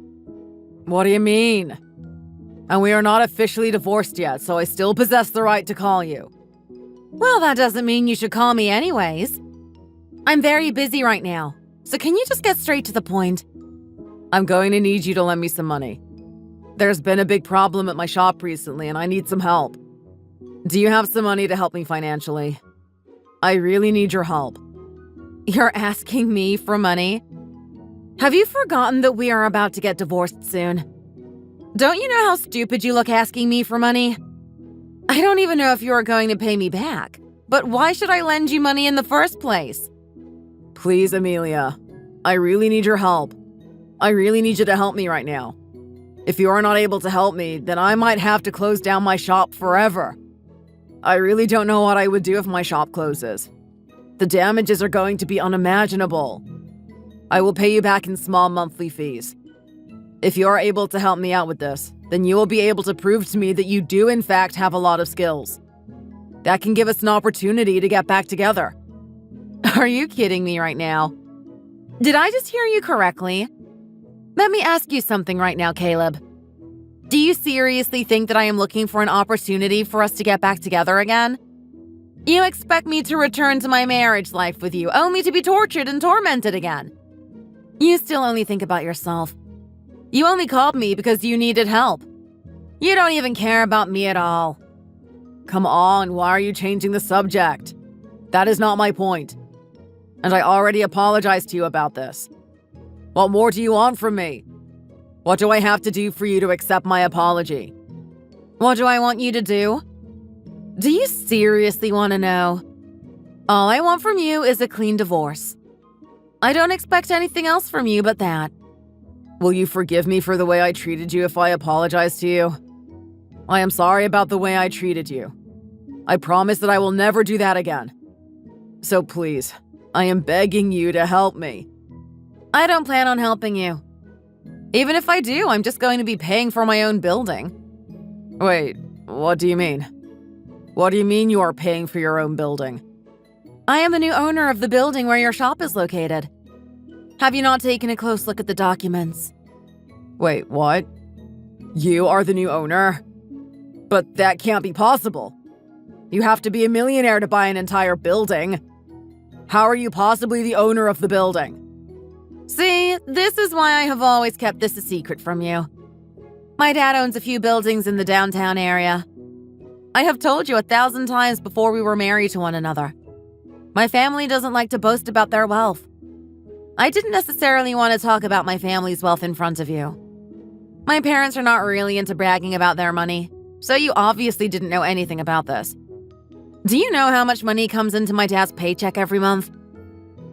What do you mean? And we are not officially divorced yet, so I still possess the right to call you. Well, that doesn't mean you should call me anyways. I'm very busy right now, so can you just get straight to the point? I'm going to need you to lend me some money. There's been a big problem at my shop recently, and I need some help. Do you have some money to help me financially? I really need your help. You're asking me for money? Have you forgotten that we are about to get divorced soon? Don't you know how stupid you look asking me for money? I don't even know if you are going to pay me back, but why should I lend you money in the first place? Please, Amelia. I really need your help. I really need you to help me right now. If you are not able to help me, then I might have to close down my shop forever. I really don't know what I would do if my shop closes. The damages are going to be unimaginable. I will pay you back in small monthly fees. If you are able to help me out with this, then you will be able to prove to me that you do in fact have a lot of skills. That can give us an opportunity to get back together. Are you kidding me right now? Did I just hear you correctly? Let me ask you something right now, Caleb. Do you seriously think that I am looking for an opportunity for us to get back together again? You expect me to return to my marriage life with you, only to be tortured and tormented again? You still only think about yourself. You only called me because you needed help. You don't even care about me at all. Come on, why are you changing the subject? That is not my point. And I already apologized to you about this. What more do you want from me? What do I have to do for you to accept my apology? What do I want you to do? Do you seriously want to know? All I want from you is a clean divorce. I don't expect anything else from you but that. Will you forgive me for the way I treated you if I apologize to you? I am sorry about the way I treated you. I promise that I will never do that again. So please, I am begging you to help me. I don't plan on helping you. Even if I do, I'm just going to be paying for my own building. Wait, what do you mean? What do you mean you are paying for your own building? I am the new owner of the building where your shop is located. Have you not taken a close look at the documents? Wait, what? You are the new owner? But that can't be possible. You have to be a millionaire to buy an entire building. How are you possibly the owner of the building? See, this is why I have always kept this a secret from you. My dad owns a few buildings in the downtown area. I have told you 1,000 times before we were married to one another. My family doesn't like to boast about their wealth. I didn't necessarily want to talk about my family's wealth in front of you. My parents are not really into bragging about their money, so you obviously didn't know anything about this. Do you know how much money comes into my dad's paycheck every month?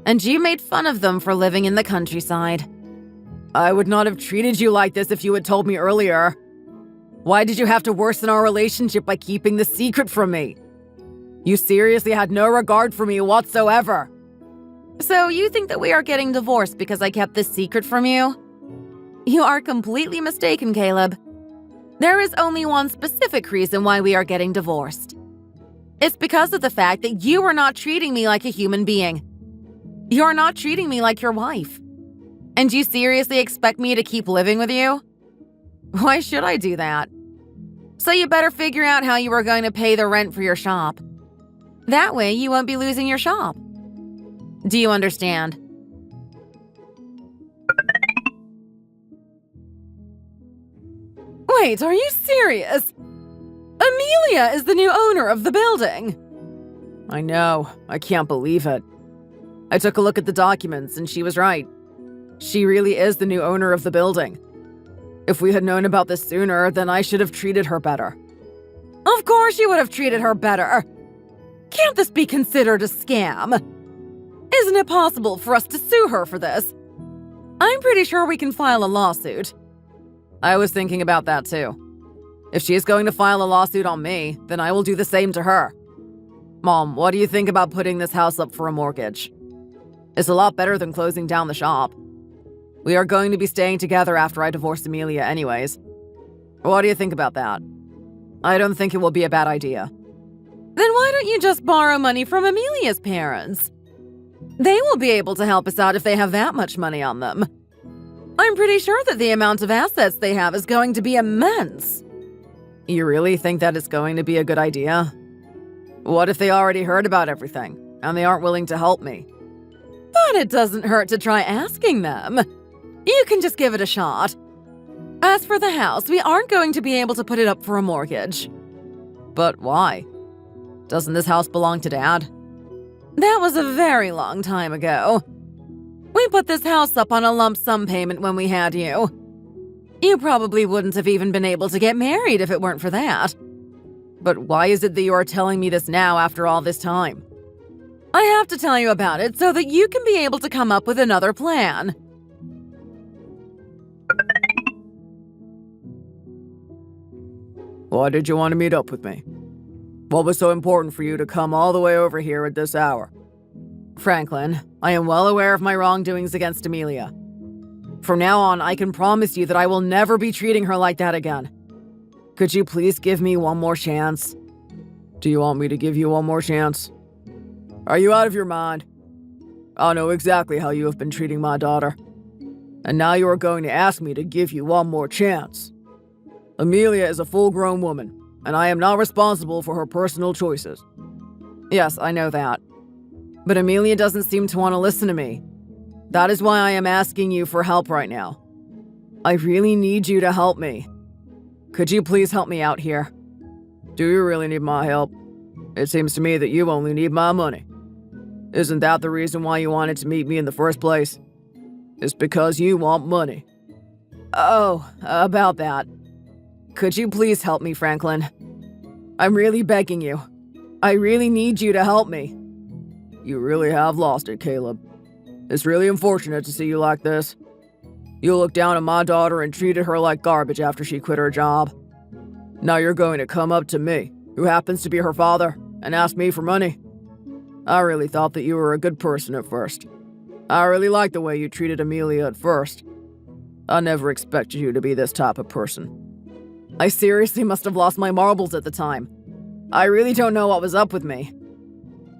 And you made fun of them for living in the countryside. I would not have treated you like this if you had told me earlier. Why did you have to worsen our relationship by keeping the secret from me? You seriously had no regard for me whatsoever. So you think that we are getting divorced because I kept this secret from you? You are completely mistaken, Caleb. There is only one specific reason why we are getting divorced. It's because of the fact that you are not treating me like a human being. You are not treating me like your wife. And you seriously expect me to keep living with you? Why should I do that? So you better figure out how you are going to pay the rent for your shop. That way you won't be losing your shop. Do you understand? Wait, are you serious? Amelia is the new owner of the building. I know. I can't believe it. I took a look at the documents and she was right. She really is the new owner of the building. If we had known about this sooner, then I should have treated her better. Of course you would have treated her better. Can't this be considered a scam? Isn't it possible for us to sue her for this? I'm pretty sure we can file a lawsuit. I was thinking about that too. If she is going to file a lawsuit on me, then I will do the same to her. Mom, what do you think about putting this house up for a mortgage? It's a lot better than closing down the shop. We are going to be staying together after I divorce Amelia anyways. What do you think about that? I don't think it will be a bad idea. Then why don't you just borrow money from Amelia's parents? They will be able to help us out if they have that much money on them. I'm pretty sure that the amount of assets they have is going to be immense. You really think that it's going to be a good idea? What if they already heard about everything, and they aren't willing to help me? But it doesn't hurt to try asking them. You can just give it a shot. As for the house, we aren't going to be able to put it up for a mortgage. But why? Doesn't this house belong to Dad? That was a very long time ago. We put this house up on a lump sum payment when we had you. You probably wouldn't have even been able to get married if it weren't for that. But why is it that you are telling me this now after all this time? I have to tell you about it so that you can be able to come up with another plan. Why did you want to meet up with me? What was so important for you to come all the way over here at this hour? Franklin, I am well aware of my wrongdoings against Amelia. From now on, I can promise you that I will never be treating her like that again. Could you please give me one more chance? Do you want me to give you one more chance? Are you out of your mind? I know exactly how you have been treating my daughter. And now you are going to ask me to give you one more chance. Amelia is a full-grown woman, and I am not responsible for her personal choices. Yes, I know that. But Amelia doesn't seem to want to listen to me. That is why I am asking you for help right now. I really need you to help me. Could you please help me out here? Do you really need my help? It seems to me that you only need my money. Isn't that the reason why you wanted to meet me in the first place? It's because you want money. Oh, about that. Could you please help me, Franklin? I'm really begging you. I really need you to help me. You really have lost it, Caleb. It's really unfortunate to see you like this. You looked down on my daughter and treated her like garbage after she quit her job. Now you're going to come up to me, who happens to be her father, and ask me for money. I really thought that you were a good person at first. I really liked the way you treated Amelia at first. I never expected you to be this type of person. I seriously must have lost my marbles at the time. I really don't know what was up with me.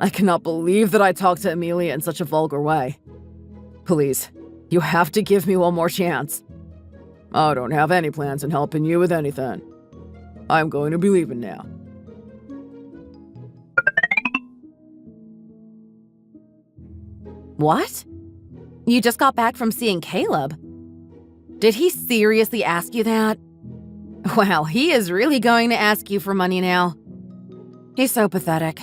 I cannot believe that I talked to Amelia in such a vulgar way. Please, you have to give me one more chance. I don't have any plans on helping you with anything. I'm going to be leaving now. What? You just got back from seeing Caleb? Did he seriously ask you that? Wow, he is really going to ask you for money now. He's so pathetic.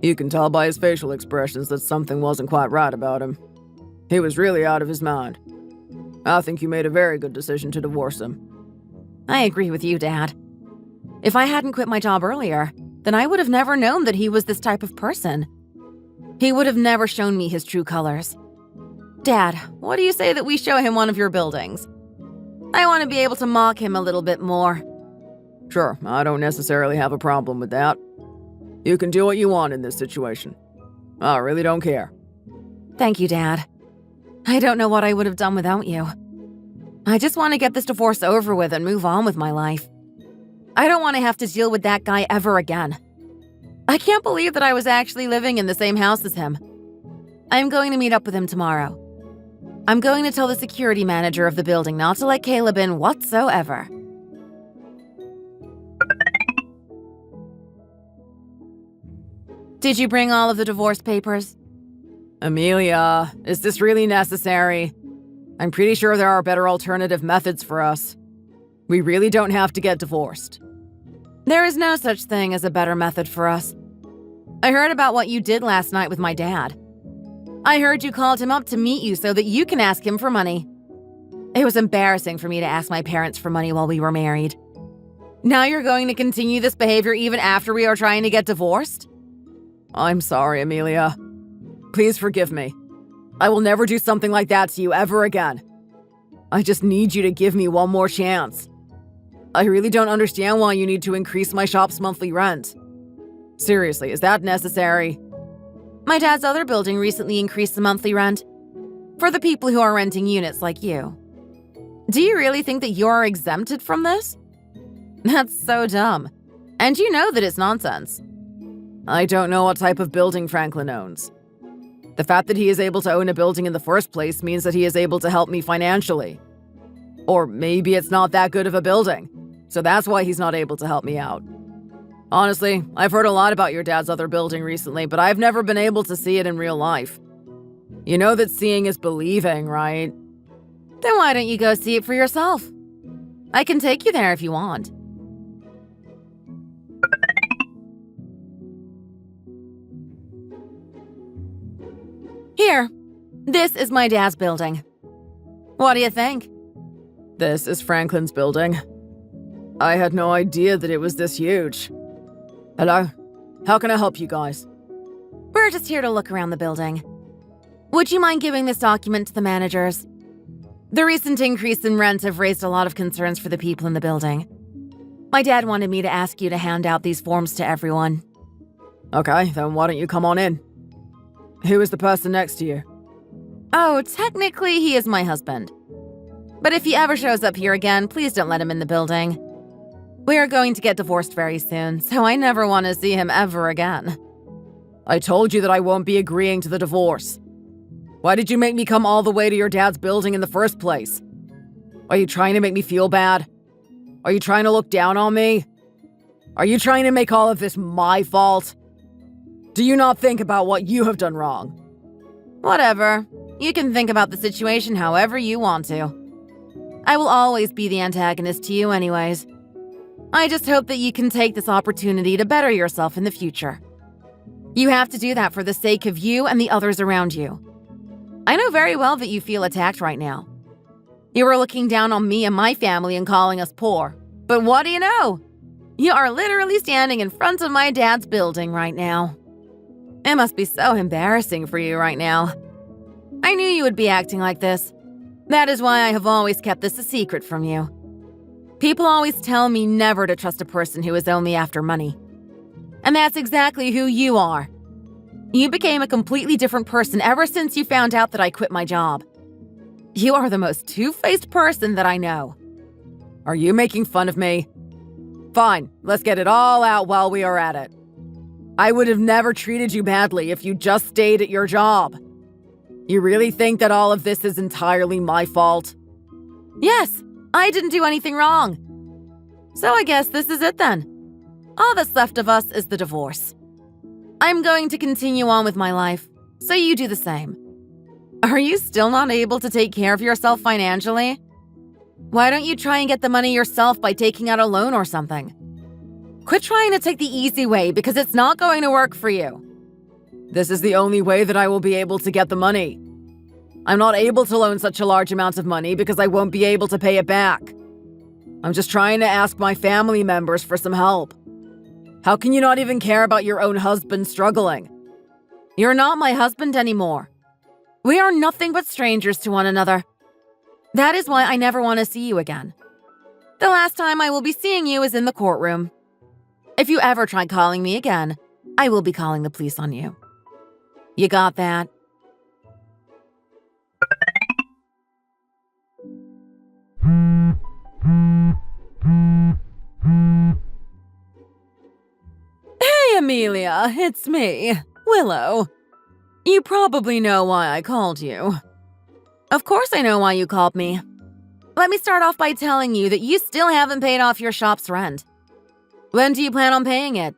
You can tell by his facial expressions that something wasn't quite right about him. He was really out of his mind. I think you made a very good decision to divorce him. I agree with you, Dad. If I hadn't quit my job earlier, then I would have never known that he was this type of person. He would have never shown me his true colors. Dad, what do you say that we show him one of your buildings? I want to be able to mock him a little bit more. Sure, I don't necessarily have a problem with that. You can do what you want in this situation. I really don't care. Thank you, Dad. I don't know what I would have done without you. I just want to get this divorce over with and move on with my life. I don't want to have to deal with that guy ever again. I can't believe that I was actually living in the same house as him. I'm going to meet up with him tomorrow. I'm going to tell the security manager of the building not to let Caleb in whatsoever. Did you bring all of the divorce papers? Amelia, is this really necessary? I'm pretty sure there are better alternative methods for us. We really don't have to get divorced. There is no such thing as a better method for us. I heard about what you did last night with my dad. I heard you called him up to meet you so that you can ask him for money. It was embarrassing for me to ask my parents for money while we were married. Now you're going to continue this behavior even after we are trying to get divorced? I'm sorry, Amelia. Please forgive me. I will never do something like that to you ever again. I just need you to give me one more chance. I really don't understand why you need to increase my shop's monthly rent. Seriously, is that necessary? My dad's other building recently increased the monthly rent for the people who are renting units like you. Do you really think that you're exempted from this? That's so dumb. And you know that it's nonsense. I don't know what type of building Franklin owns. The fact that he is able to own a building in the first place means that he is able to help me financially. Or maybe it's not that good of a building, so that's why he's not able to help me out. Honestly, I've heard a lot about your dad's other building recently, but I've never been able to see it in real life. You know that seeing is believing, right? Then why don't you go see it for yourself? I can take you there if you want. Here, this is my dad's building. What do you think? This is Franklin's building. I had no idea that it was this huge. Hello? How can I help you guys? We're just here to look around the building. Would you mind giving this document to the managers? The recent increase in rent have raised a lot of concerns for the people in the building. My dad wanted me to ask you to hand out these forms to everyone. Okay, then why don't you come on in? Who is the person next to you? Oh, technically he is my husband. But if he ever shows up here again, please don't let him in the building. We are going to get divorced very soon, so I never want to see him ever again. I told you that I won't be agreeing to the divorce. Why did you make me come all the way to your dad's building in the first place? Are you trying to make me feel bad? Are you trying to look down on me? Are you trying to make all of this my fault? Do you not think about what you have done wrong? Whatever. You can think about the situation however you want to. I will always be the antagonist to you anyways. I just hope that you can take this opportunity to better yourself in the future. You have to do that for the sake of you and the others around you. I know very well that you feel attacked right now. You are looking down on me and my family and calling us poor. But what do you know? You are literally standing in front of my dad's building right now. It must be so embarrassing for you right now. I knew you would be acting like this. That is why I have always kept this a secret from you. People always tell me never to trust a person who is only after money. And that's exactly who you are. You became a completely different person ever since you found out that I quit my job. You are the most two-faced person that I know. Are you making fun of me? Fine, let's get it all out while we are at it. I would have never treated you badly if you just stayed at your job. You really think that all of this is entirely my fault? Yes, I didn't do anything wrong. So I guess this is it then. All that's left of us is the divorce. I'm going to continue on with my life, so you do the same. Are you still not able to take care of yourself financially? Why don't you try and get the money yourself by taking out a loan or something? Quit trying to take the easy way because it's not going to work for you. This is the only way that I will be able to get the money. I'm not able to loan such a large amount of money because I won't be able to pay it back. I'm just trying to ask my family members for some help. How can you not even care about your own husband struggling? You're not my husband anymore. We are nothing but strangers to one another. That is why I never want to see you again. The last time I will be seeing you is in the courtroom. If you ever try calling me again, I will be calling the police on you. You got that? Hey, Amelia, it's me, Willow. You probably know why I called you. Of course I know why you called me. Let me start off by telling you that you still haven't paid off your shop's rent. When do you plan on paying it?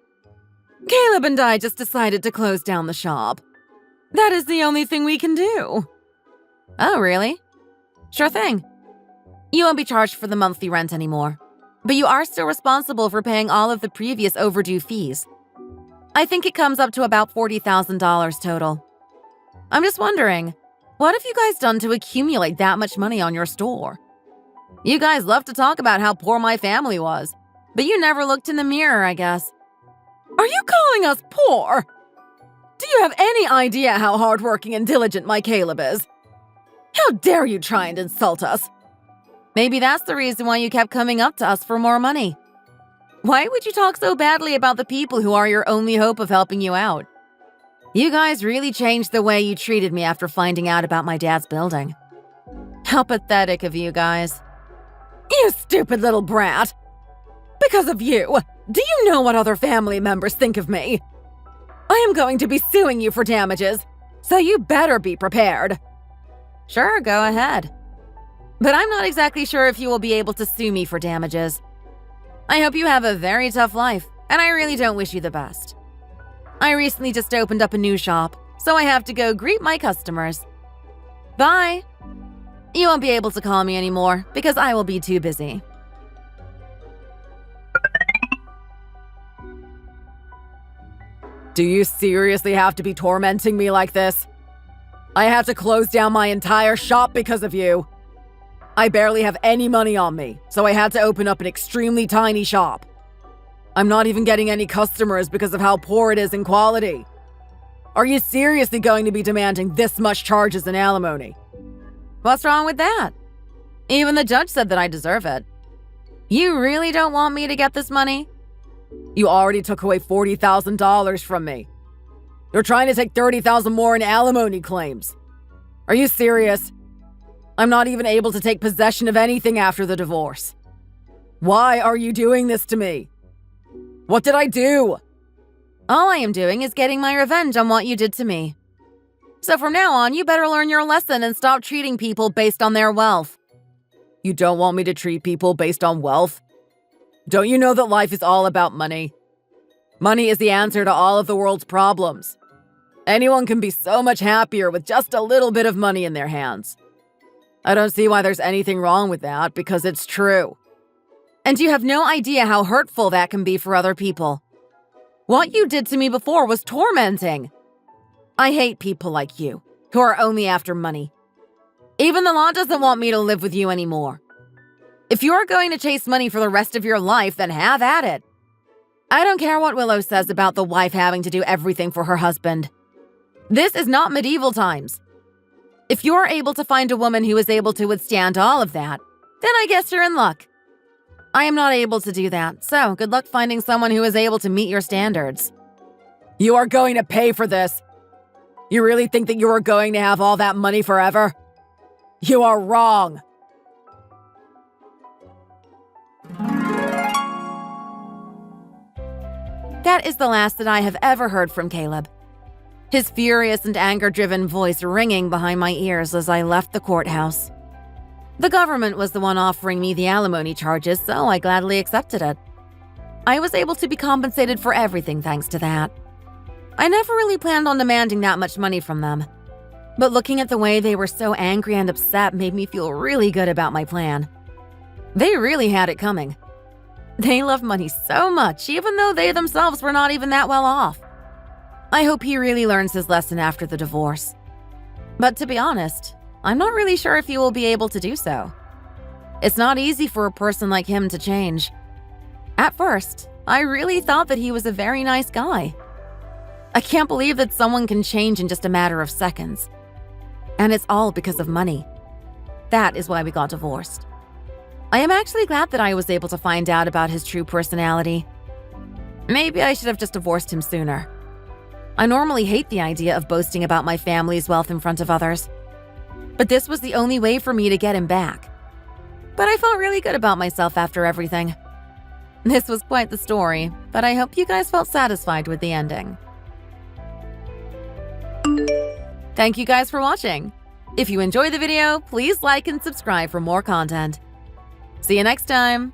Caleb and I just decided to close down the shop. That is the only thing we can do. Oh, really? Sure thing. You won't be charged for the monthly rent anymore, but you are still responsible for paying all of the previous overdue fees. I think it comes up to about $40,000 total. I'm just wondering, what have you guys done to accumulate that much money on your store? You guys love to talk about how poor my family was, but you never looked in the mirror, I guess. Are you calling us poor? Do you have any idea how hardworking and diligent my Caleb is? How dare you try and insult us? Maybe that's the reason why you kept coming up to us for more money. Why would you talk so badly about the people who are your only hope of helping you out? You guys really changed the way you treated me after finding out about my dad's building. How pathetic of you guys. You stupid little brat! Because of you, do you know what other family members think of me? I am going to be suing you for damages, so you better be prepared. Sure, go ahead. But I'm not exactly sure if you will be able to sue me for damages. I hope you have a very tough life, and I really don't wish you the best. I recently just opened up a new shop, so I have to go greet my customers. Bye! You won't be able to call me anymore because I will be too busy. Do you seriously have to be tormenting me like this? I had to close down my entire shop because of you. I barely have any money on me, so I had to open up an extremely tiny shop. I'm not even getting any customers because of how poor it is in quality. Are you seriously going to be demanding this much charges in alimony? What's wrong with that? Even the judge said that I deserve it. You really don't want me to get this money? You already took away $40,000 from me. You're trying to take $30,000 more in alimony claims. Are you serious? I'm not even able to take possession of anything after the divorce. Why are you doing this to me? What did I do? All I am doing is getting my revenge on what you did to me. So from now on, you better learn your lesson and stop treating people based on their wealth. You don't want me to treat people based on wealth? Don't you know that life is all about money? Money is the answer to all of the world's problems. Anyone can be so much happier with just a little bit of money in their hands. I don't see why there's anything wrong with that because it's true. And you have no idea how hurtful that can be for other people. What you did to me before was tormenting. I hate people like you, who are only after money. Even the law doesn't want me to live with you anymore. If you're going to chase money for the rest of your life, then have at it. I don't care what Willow says about the wife having to do everything for her husband. This is not medieval times. If you're able to find a woman who is able to withstand all of that, then I guess you're in luck. I am not able to do that, so good luck finding someone who is able to meet your standards. You are going to pay for this. You really think that you are going to have all that money forever? You are wrong. That is the last that I have ever heard from Caleb. His furious and anger-driven voice ringing behind my ears as I left the courthouse. The government was the one offering me the alimony charges, so I gladly accepted it. I was able to be compensated for everything thanks to that. I never really planned on demanding that much money from them. But looking at the way they were so angry and upset made me feel really good about my plan. They really had it coming. They love money so much, even though they themselves were not even that well off. I hope he really learns his lesson after the divorce. But to be honest, I'm not really sure if he will be able to do so. It's not easy for a person like him to change. At first, I really thought that he was a very nice guy. I can't believe that someone can change in just a matter of seconds. And it's all because of money. That is why we got divorced. I am actually glad that I was able to find out about his true personality. Maybe I should have just divorced him sooner. I normally hate the idea of boasting about my family's wealth in front of others. But this was the only way for me to get him back. But I felt really good about myself after everything. This was quite the story, but I hope you guys felt satisfied with the ending. Thank you guys for watching. If you enjoyed the video, please like and subscribe for more content. See you next time.